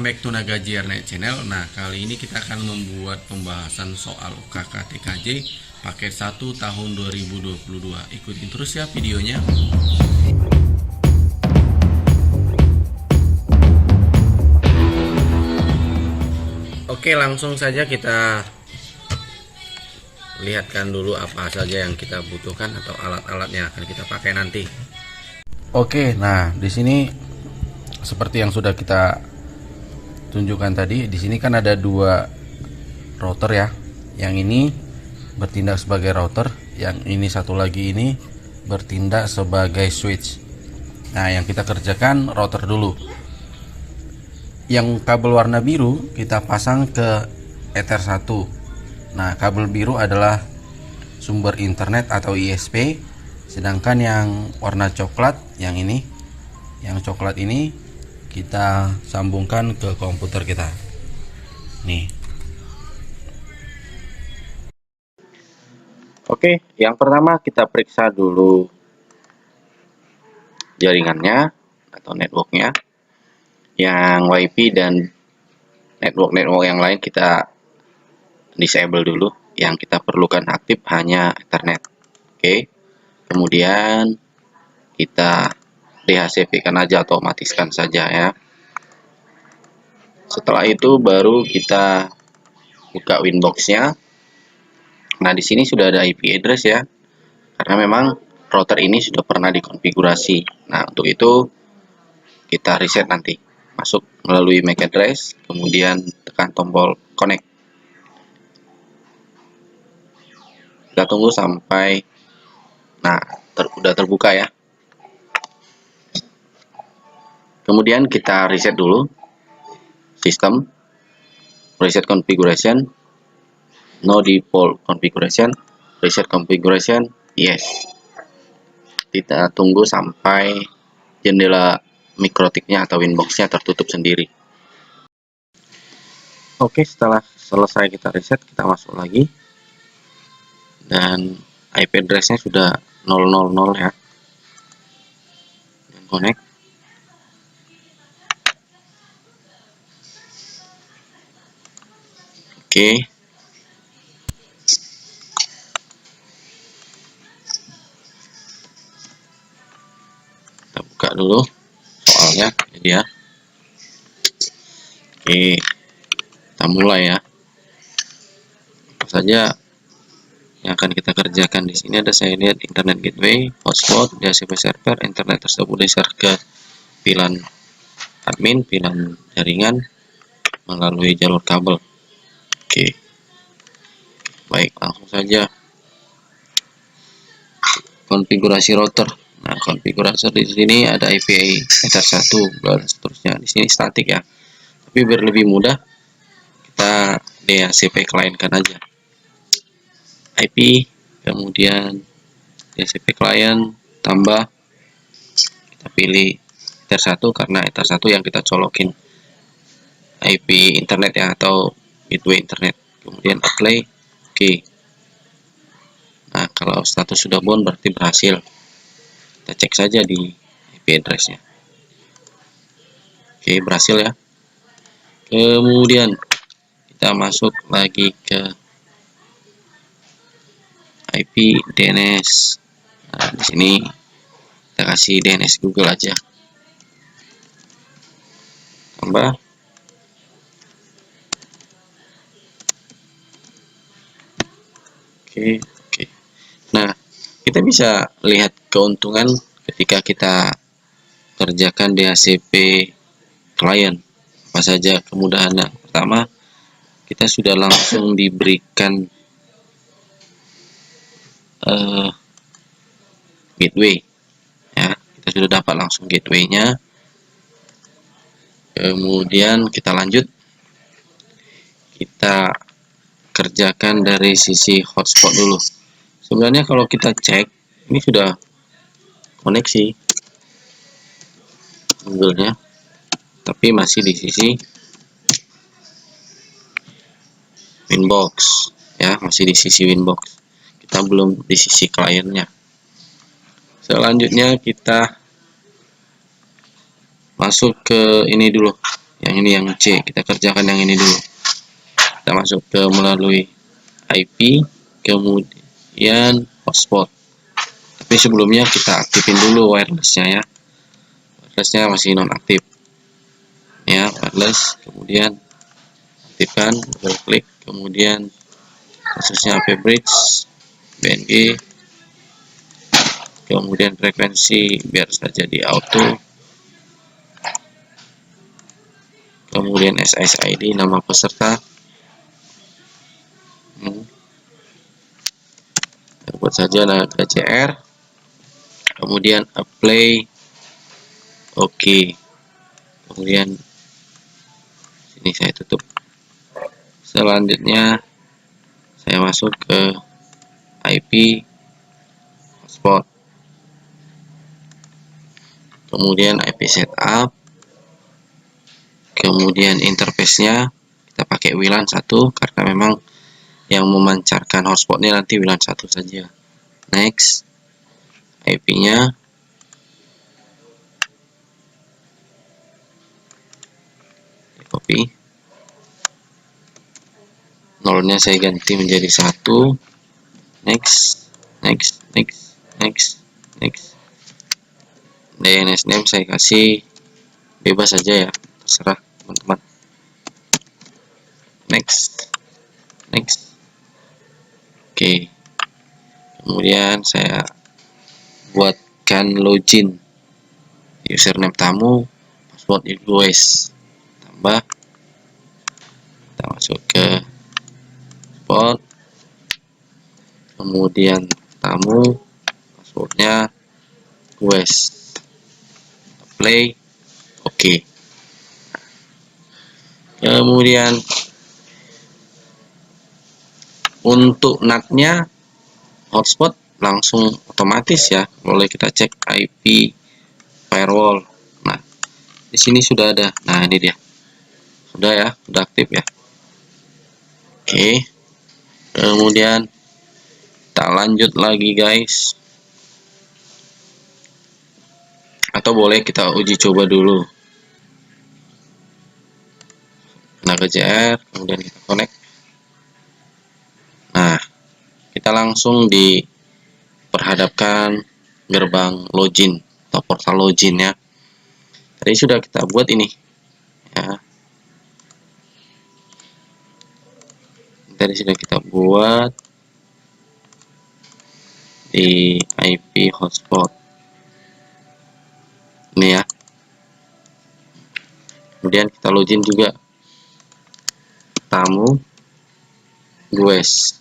back to Naga JRNet Channel. Nah, kali ini kita akan membuat pembahasan soal UKK TKJ paket 1 tahun 2022. Ikutin terus ya videonya. Oke, langsung saja kita lihatkan dulu apa saja yang kita butuhkan atau alat-alatnya akan kita pakai nanti. Oke, nah di sini seperti yang sudah kita tunjukkan tadi, di sini kan ada dua router ya. Yang ini bertindak sebagai router, yang ini satu lagi ini bertindak sebagai switch. Nah, yang kita kerjakan router dulu. Yang kabel warna biru kita pasang ke Ether 1. Nah, kabel biru adalah sumber internet atau ISP, sedangkan yang warna coklat, yang ini, yang coklat ini kita sambungkan ke komputer kita. Nih. Oke, yang pertama kita periksa dulu jaringannya atau networknya. Yang WiFi dan network yang lain kita disable dulu. Yang kita perlukan aktif hanya Ethernet. Oke. Kemudian kita DHCP-kan aja atau matikan saja ya. Setelah itu baru kita buka Winbox-nya. Nah, di sini sudah ada IP address ya. Karena memang router ini sudah pernah dikonfigurasi. Nah, untuk itu kita reset nanti. Masuk melalui MAC address, kemudian tekan tombol connect. Kita tunggu sampai udah terbuka ya. Kemudian kita reset dulu sistem, reset configuration, no default configuration, reset configuration, yes. Kita tunggu sampai jendela mikrotiknya atau Winbox-nya tertutup sendiri. Oke, setelah selesai kita reset, kita masuk lagi. Dan IP address-nya sudah 000 ya. Dan connect. Oke. Kita buka dulu soalnya, ini ya. Oke, kita mulai ya. Apa saja yang akan kita kerjakan di sini? Ada saya lihat internet gateway, hotspot, DHCP server. Internet tersebut di-share ke VLAN admin, VLAN jaringan melalui jalur kabel. Oke, baik, langsung saja konfigurasi router. Nah, konfigurasi di sini ada IP Ether 1 dan seterusnya. Di sini statik ya. Tapi biar lebih mudah, kita DHCP client kan aja. IP, kemudian DHCP client, tambah, kita pilih Ether 1 karena Ether 1 yang kita colokin IP internet ya, atau gateway internet. Kemudian apply, oke. Nah, kalau status sudah bound berarti berhasil. Kita cek saja di IP address-nya. Oke, berhasil ya. Kemudian kita masuk lagi ke IP DNS. Nah, di sini kita kasih DNS Google aja. Tambah. Oke. Nah, kita bisa lihat keuntungan ketika kita kerjakan DHCP client. Apa saja kemudahannya? Pertama, kita sudah langsung diberikan gateway ya, kita sudah dapat langsung gateway-nya. Kemudian kita lanjut, kita kerjakan dari sisi hotspot dulu. Sebenarnya kalau kita cek, ini sudah koneksi Google-nya, tapi masih di sisi Winbox ya, masih di sisi Winbox. Kita belum di sisi kliennya. Selanjutnya kita masuk ke ini dulu, Yang ini yang C, kita kerjakan yang ini dulu. Kita masuk ke melalui IP, kemudian hotspot. Tapi sebelumnya kita aktifin dulu wirelessnya ya. Wirelessnya masih nonaktif. Ya, wireless, kemudian aktifkan, double klik, kemudian khususnya AP bridge, BNG, kemudian frekuensi biar saja di auto, kemudian SSID nama peserta, buat saja naga CR, kemudian apply, oke, kemudian sini saya tutup. Selanjutnya saya masuk ke IP hotspot, kemudian IP setup, kemudian interface-nya kita pakai WLAN 1 karena memang yang memancarkan hotspotnya nanti WLAN 1 saja. Next, IP-nya copy, nolnya saya ganti menjadi 1. Next, next, next, next, next. DNS name saya kasih bebas saja ya, terserah teman-teman. Next, next. Oke, kemudian saya buatkan login, username tamu, password US, tambah, kita masuk ke spot, kemudian tamu, passwordnya US, play, oke. Kemudian untuk NAT-nya hotspot langsung otomatis ya, boleh kita cek IP firewall. Nah, di sini sudah ada. Nah, ini dia. Sudah ya, sudah aktif ya. Oke. Kemudian kita lanjut lagi guys. Atau boleh kita uji coba dulu. Naga CR, kemudian kita connect. Nah, kita langsung diperhadapkan gerbang login atau portal login ya. Tadi sudah kita buat ini ya. Tadi sudah kita buat di IP hotspot ini ya. Kemudian kita login juga tamu US,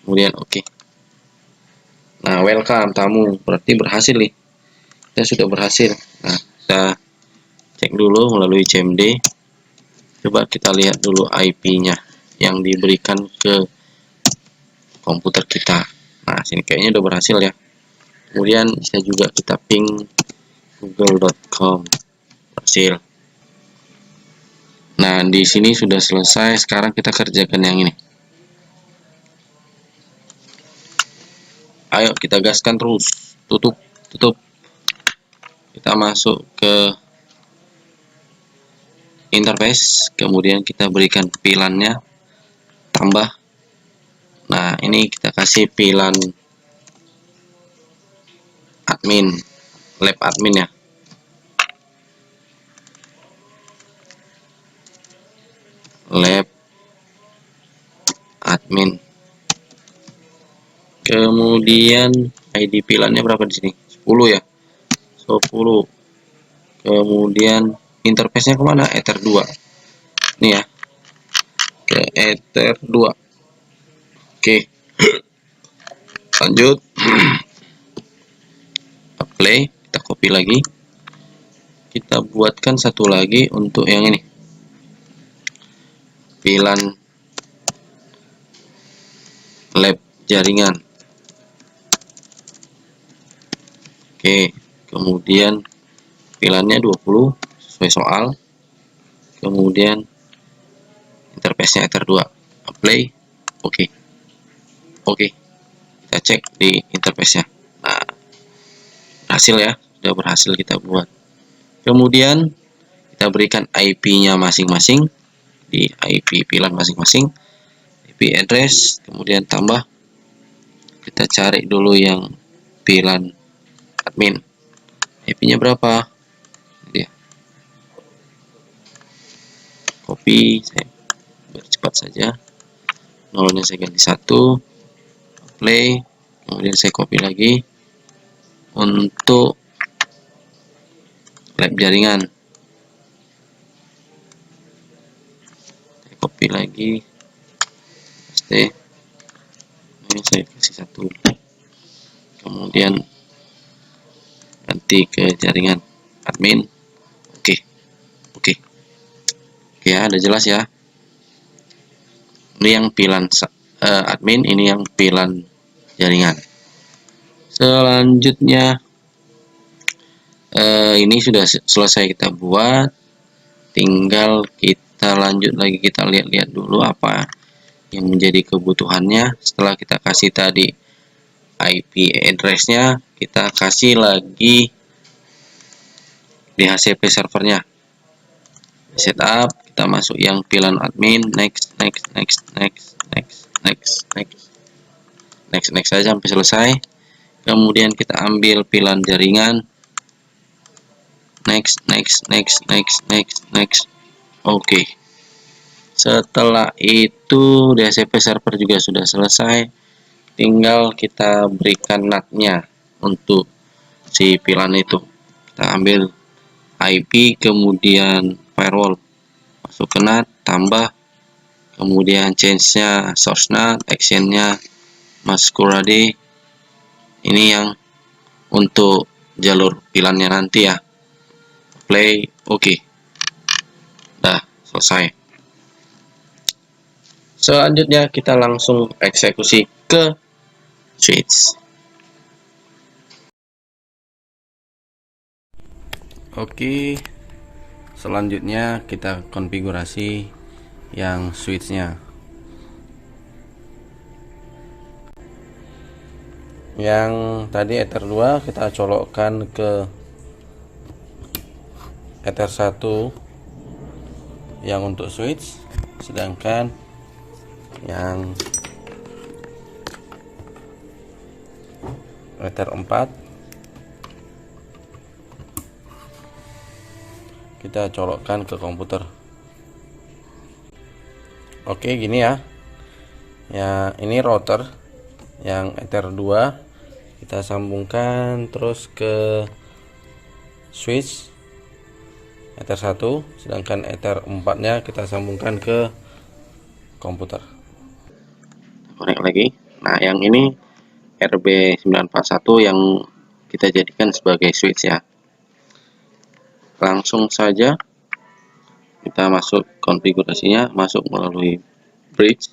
kemudian oke. Nah, welcome tamu, berarti berhasil nih, kita sudah berhasil. Nah, kita cek dulu melalui CMD. Coba kita lihat dulu IP-nya yang diberikan ke komputer kita. Nah, sini kayaknya udah berhasil ya. Kemudian bisa juga kita ping google.com, berhasil. Nah, di sini sudah selesai. Sekarang kita kerjakan yang ini. Ayo kita gaskan terus. Tutup, tutup. Kita masuk ke interface, kemudian kita berikan VLAN-nya, tambah. Nah, ini kita kasih VLAN admin, lab admin ya. Lab admin. Kemudian ID VLAN-nya berapa di sini? 10 ya. 10. Kemudian interface-nya kemana? Ether 2. Ini ya. Ke Ether 2. Oke. Lanjut. Apply, kita copy lagi. Kita buatkan satu lagi untuk yang ini. VLAN lab jaringan. Oke, kemudian VLAN-nya 20 sesuai soal. Kemudian interface-nya Ether 2. Apply. Oke. Oke. Kita cek di interface-nya. Nah, berhasil ya, sudah berhasil kita buat. Kemudian kita berikan IP-nya masing-masing di IP VLAN masing-masing, IP address, kemudian tambah, kita cari dulu yang VLAN admin, IP-nya berapa, dia copy, saya bercepat saja, nolnya saya ganti 1, play, kemudian saya copy lagi untuk lab jaringan, saya copy lagi, paste, ini saya kasih 1, kemudian ganti ke jaringan admin. Oke ya, ada jelas ya, ini yang VLAN admin, ini yang VLAN jaringan. Selanjutnya ini sudah selesai kita buat, tinggal kita lanjut lagi, kita lihat-lihat dulu apa yang menjadi kebutuhannya. Setelah kita kasih tadi IP address-nya, kita kasih lagi DHCP servernya, setup, kita masuk yang VLAN admin, next saja sampai selesai. Kemudian kita ambil VLAN jaringan, next. Oke. Setelah itu DHCP server juga sudah selesai, tinggal kita berikan NAT-nya untuk si VLAN itu. Kita ambil IP, kemudian firewall, masuk ke NAT, tambah, kemudian change-nya source NAT, action-nya masquerade. Ini yang untuk jalur VLAN-nya nanti ya. Play, oke. Dah selesai. Selanjutnya kita langsung eksekusi ke switch. Oke, selanjutnya kita konfigurasi yang switchnya. Yang tadi Ether 2 kita colokkan ke Ether 1 yang untuk switch, sedangkan yang Ether 4 kita colokkan ke komputer. Oke, gini ya. Ya, ini router yang Ether 2 kita sambungkan terus ke switch Ether 1, sedangkan Ether 4-nya kita sambungkan ke komputer. Connect lagi. Nah, yang ini RB941 yang kita jadikan sebagai switch ya. Langsung saja kita masuk konfigurasinya, masuk melalui bridge,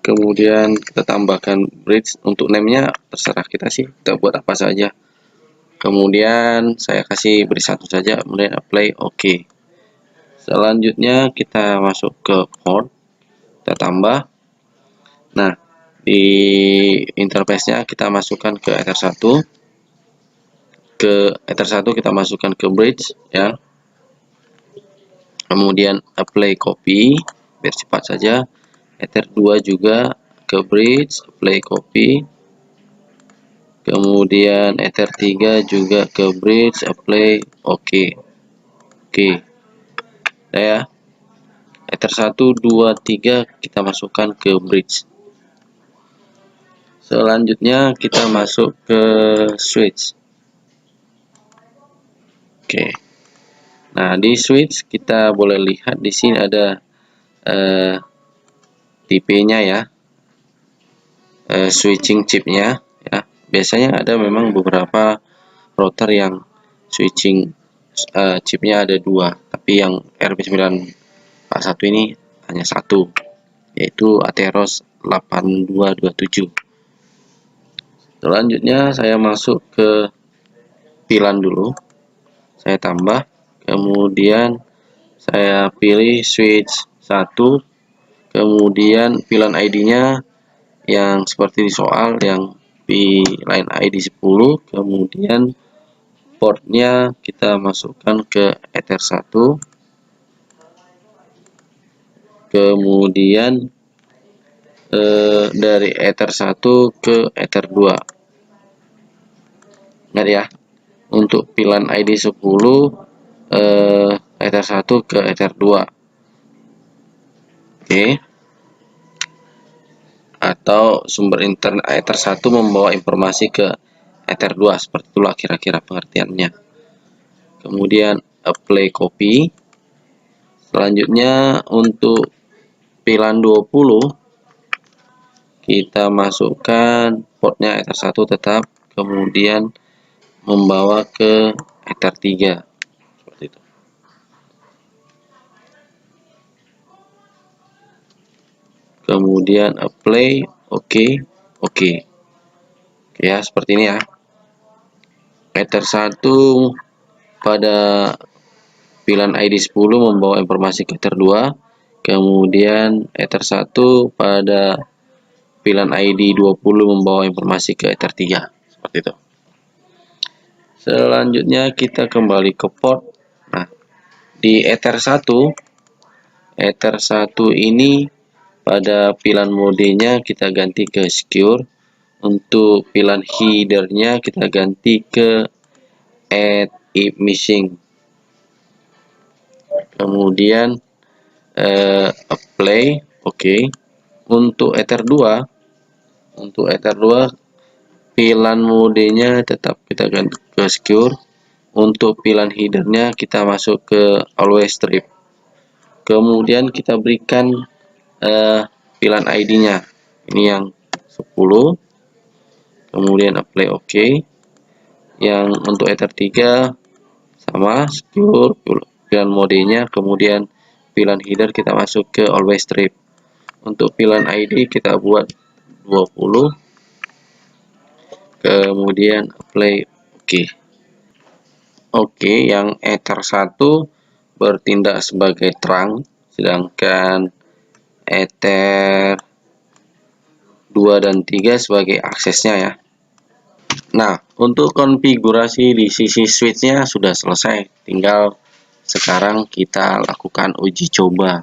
kemudian kita tambahkan bridge. Untuk name-nya terserah kita sih, kita buat apa saja. Kemudian saya kasih beri 1 saja, kemudian apply, oke. Selanjutnya kita masuk ke port, kita tambah. Nah, di interface-nya kita masukkan ke Ether 1. Ke Ether 1 kita masukkan ke bridge ya. Kemudian apply copy, biar cepat saja. Ether 2 juga ke bridge, apply copy. Kemudian Ether 3 juga ke bridge, apply, oke. Nah ya. Ether 1, 2, 3 kita masukkan ke bridge. Selanjutnya kita masuk ke switch. Oke. Nah, di switch kita boleh lihat di sini ada tipe-nya ya. Switching chipnya ya. Biasanya ada memang beberapa router yang switching chipnya ada 2, tapi yang RB941 ini hanya 1, yaitu Atheros 8227. Selanjutnya saya masuk ke VLAN dulu, saya tambah, kemudian saya pilih switch 1, kemudian VLAN ID-nya yang seperti di soal, yang VLAN ID 10, kemudian portnya kita masukkan ke Ether 1, kemudian dari Ether 1 ke Ether 2. Ingat ya, untuk pilihan ID 10 Ether 1 ke Ether 2. Oke. Atau sumber internet Ether 1 membawa informasi ke Ether 2, seperti itulah kira-kira pengertiannya. Kemudian apply copy. Selanjutnya untuk pilihan 20 kita masukkan portnya Ether 1 tetap, kemudian membawa ke Ether 3 seperti itu. Kemudian apply, oke ya, seperti ini ya. Ether 1 pada pilihan ID 10 membawa informasi ke Ether 2, kemudian Ether 1 pada pilihan ID 20 membawa informasi ke Ether 3 seperti itu. Selanjutnya kita kembali ke port. Nah, di Ether 1 ini pada pilihan modenya kita ganti ke secure. Untuk pilihan headernya kita ganti ke add if missing. Kemudian apply, oke. Untuk Ether 2 pilihan modenya tetap kita ganti ke secure. Untuk pilihan headernya kita masuk ke always strip. Kemudian kita berikan pilihan ID-nya. Ini yang 10. Kemudian apply oke. Yang untuk Ether 3 sama secure pilihan modenya, kemudian pilihan header kita masuk ke always strip. Untuk pilihan ID kita buat 20, kemudian apply oke. Yang Ether 1 bertindak sebagai trunk, sedangkan Ether 2 dan 3 sebagai aksesnya ya. Nah, untuk konfigurasi di sisi switchnya sudah selesai, tinggal sekarang kita lakukan uji coba.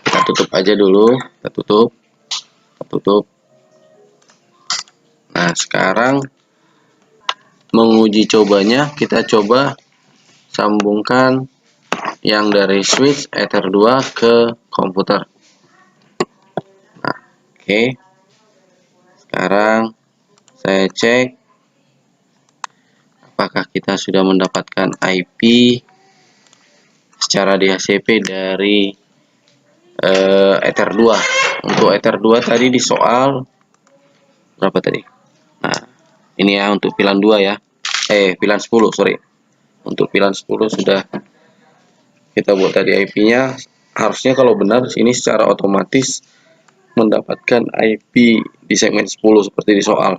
Kita tutup aja dulu, kita tutup. Nah, sekarang menguji cobanya, kita coba sambungkan yang dari switch Ether 2 ke komputer. Nah, oke. Sekarang saya cek apakah kita sudah mendapatkan IP secara DHCP dari Ether 2. Untuk Ether 2 tadi di soal berapa tadi? Nah, ini ya untuk pilihan 2 ya. Pilihan 10, sorry. Untuk pilihan 10 sudah kita buat tadi IP-nya. Harusnya kalau benar ini secara otomatis mendapatkan IP di segmen 10 seperti di soal.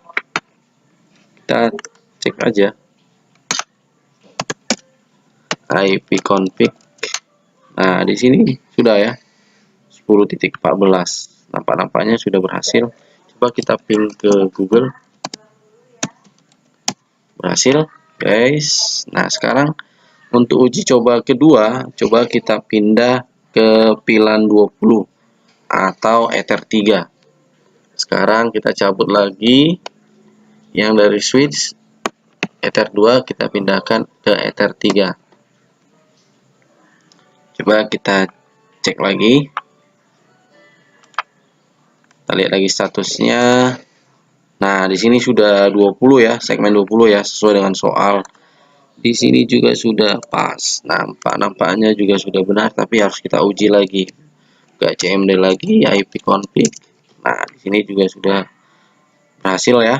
Kita cek aja. IP config. Nah, di sini sudah ya. 10.14. Nampaknya sudah berhasil. Coba kita ping ke Google. Berhasil, guys. Nah, sekarang untuk uji coba kedua, coba kita pindah ke pilihan 20 atau Ether 3. Sekarang kita cabut lagi yang dari switch Ether 2, kita pindahkan ke Ether 3. Coba kita cek lagi. Kita lihat lagi statusnya. Nah, di sini sudah 20 ya, segmen 20 ya, sesuai dengan soal. Di sini juga sudah pas. Nampaknya juga sudah benar, tapi harus kita uji lagi. Ke CMD lagi, IP config. Nah, di sini juga sudah berhasil ya.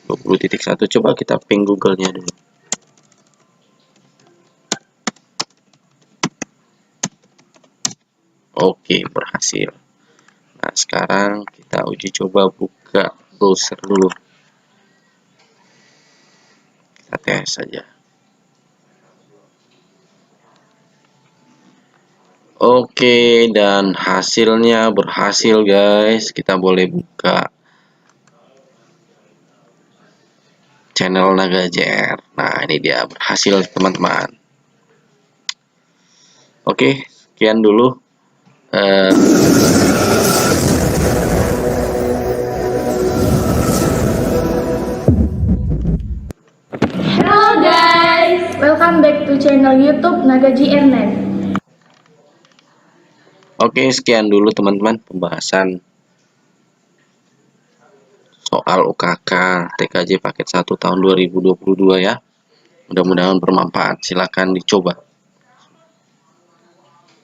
20.1. Coba kita ping Google-nya dulu. Oke, berhasil. Nah, sekarang kita uji coba buka browser dulu. Kita tes saja. Oke, dan hasilnya berhasil guys. Kita boleh buka channel Naga JR. Nah, ini dia berhasil teman-teman. Oke, sekian dulu. Hello guys, welcome back to channel YouTube Nagaji Airnet. Oke, sekian dulu teman-teman pembahasan soal UKK TKJ paket 1 tahun 2022 ya. Mudah-mudahan bermanfaat. Silakan dicoba.